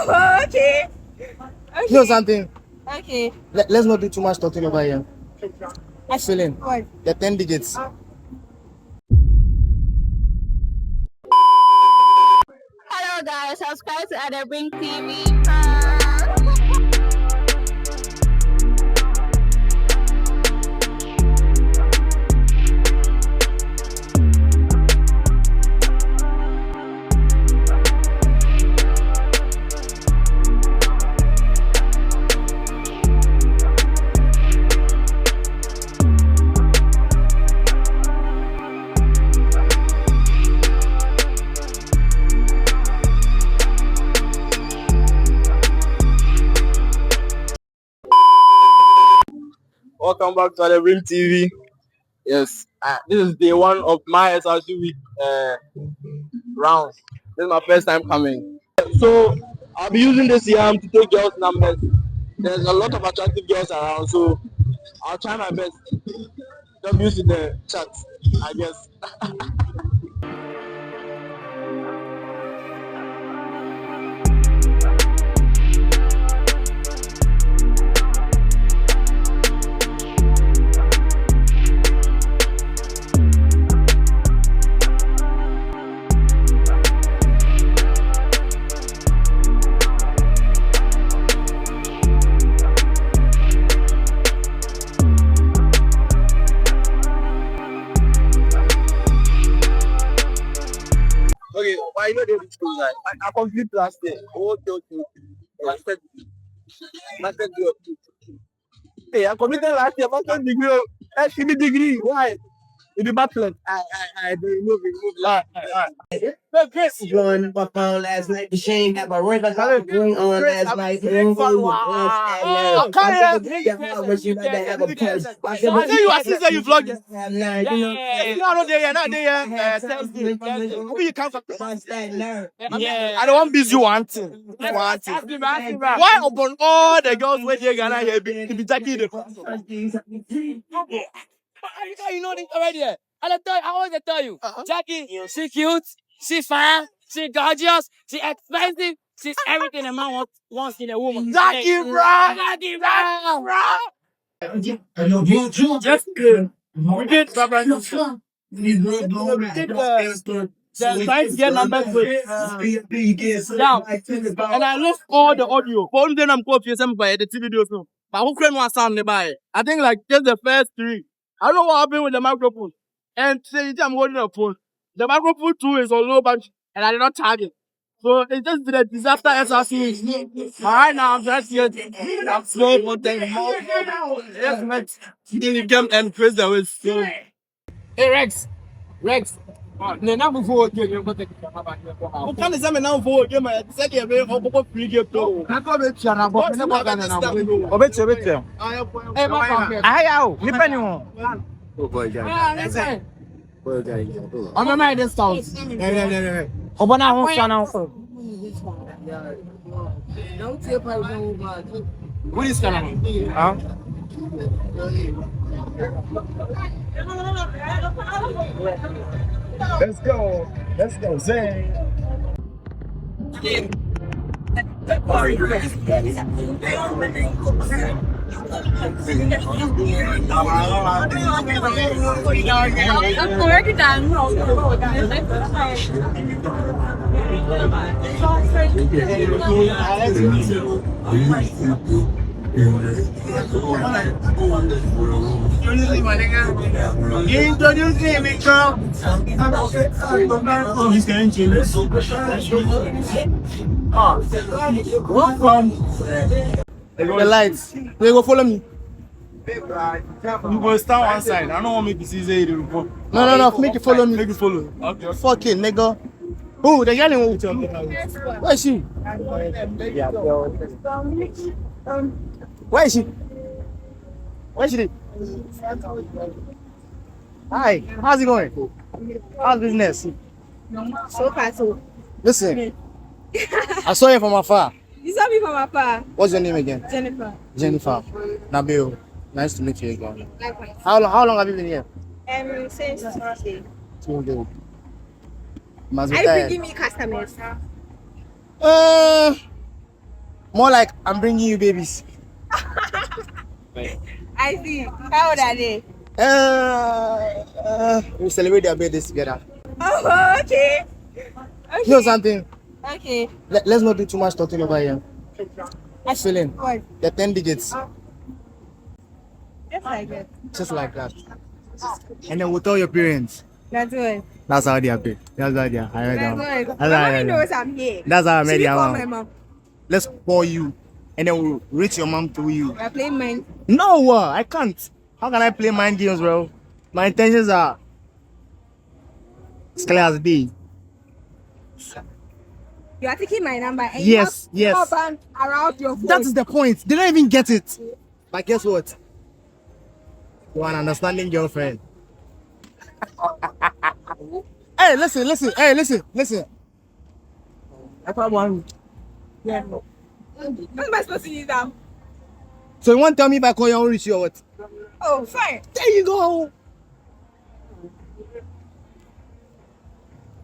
Okay. You know something? Okay. Let's not do too much talking over here. I Feeling What? the 10 digits. Hello guys, subscribe to Rizzing TV. Welcome back to the Rim TV. Yes, this is day one of my SRC week rounds. This is my first time coming. So I'll be using this YAM to take girls' numbers. There's a lot of attractive girls around, so I'll try my best. Just use the chat, I guess. Okay, why not able to do that? I complete last year. Okay. Master degree. Hey, I completed last year. Master degree. SCB degree. Why? In the bachelor. I remove. Chris. Joined my phone last night. The shame that my ring going on last night. I can't You like to have a purse. I say you assist you vlogging. Who you come from? Yeah. I don't want busy one thing. Why upon all the girls where they gonna here be taking the you know this already. I always tell you, Jackie, she cute, she fine, she gorgeous, she expensive, she's everything a man wants in a woman. Jackie, bro. Just good. We did the size get numbers with down. And I lost all the audio. For only I'm confused by the TV videos. But who can want sound by? I think like just the first three. I don't know what happened with the microphone. And say I'm holding a phone. The microphone too is on low battery and I did not charge it. So it's just been a disaster SRC. Alright now I'm just here. I'm slow for things. Yes, man. You come and press the way. Hey Rex. Now before you go take who can say me now for game I said you be for free game to. I go be tiana bo me bo Ghana na. Obete. Hey ma. Ahaya, ni pani ho. Oh boy, Hey. I'm my this house. No. Obana ho so na ho. don't tell people What is going on? Let's go, Zane. Introduce me, girl. He's going to the lights. They go follow me. You go stand one side. I don't want to make it easy to report. No. Make you follow me. Make you follow. Okay. Fucking nigga. Who? The girl in with you. Where is she? Where is she? Where is she? Hi. How's it going? How's business? So far, so. Listen. I saw you from afar. You saw me from afar. What's your name again? Jennifer. Nabil. Nice to meet you again. Likewise. How long have you been here? Since Tuesday. 2 days. Must be Are you tired. bringing me customers? More like I'm bringing you babies. I see. How old are they? We celebrate their birthdays together. Oh, okay. You know something? Okay. Let's not do too much talking over here. I'm feeling. What? The 10 digits. Just like that. Just like that. And then we'll tell your parents. That's good. That's how they are paid. That's how they are. I read That's down. good. That's My how I mommy read knows down. I'm here. That's how I made She it. call my mom. Let's call you. And then we'll reach your mom through you. We're playing mine. No, I can't. How can I play mind games, bro? My intentions are it's clear as day. You are taking my number and Yes, you have yes. band around your phone. That is the point. They don't even get it. But guess what? You're an understanding girlfriend. Hey, listen. Hey, listen. I found one. Yeah, no. What am I supposed to use that? So you want to tell me if I call you, I won't reach you or what? Oh, fine. There you go.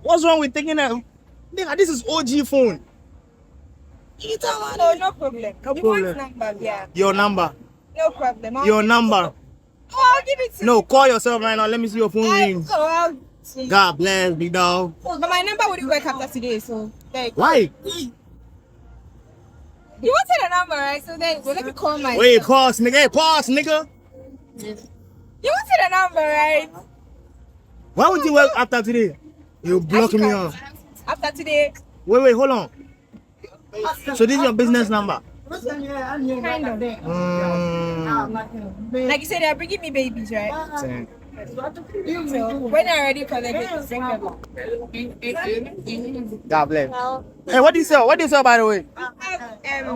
What's wrong with taking a... Nigga, this is OG phone. Oh, no problem. No You problem. want number, yeah. Your number. No problem. Your number. Oh, I'll give it to No, call yourself right now. Let me see your phone ring. I'll God bless, big dog. But my number wouldn't work after today, so there you go. Why? You wanted a number, right? So then, well, let me call my. Wait, pause, nigga. Hey, pause, nigga. You wanted a number, right? Why would you work after today? You blocking me off. After today. Wait, hold on. So this is your business number? Kind of. Mm. Like you said, they're bringing me babies, right? So when they're ready for the babies, bring them. God bless. Hey, what do you sell? What do you sell, by the way?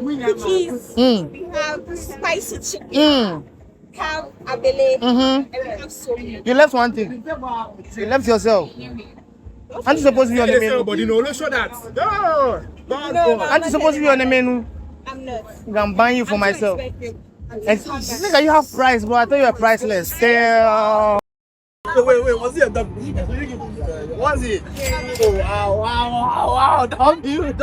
We have cookies. We have spicy chicken. We have abele. And we have soap. You left one thing. You left yourself. Aren't you supposed to be on the menu? But you know, let's show that. No, Aren't you supposed to be on the menu? I'm not. I'm buying you for I'm myself. so expensive. And nigga, you have price, bro. I thought you were priceless. Damn. Wait, was it a W? Was it? Oh, wow. Don't do it.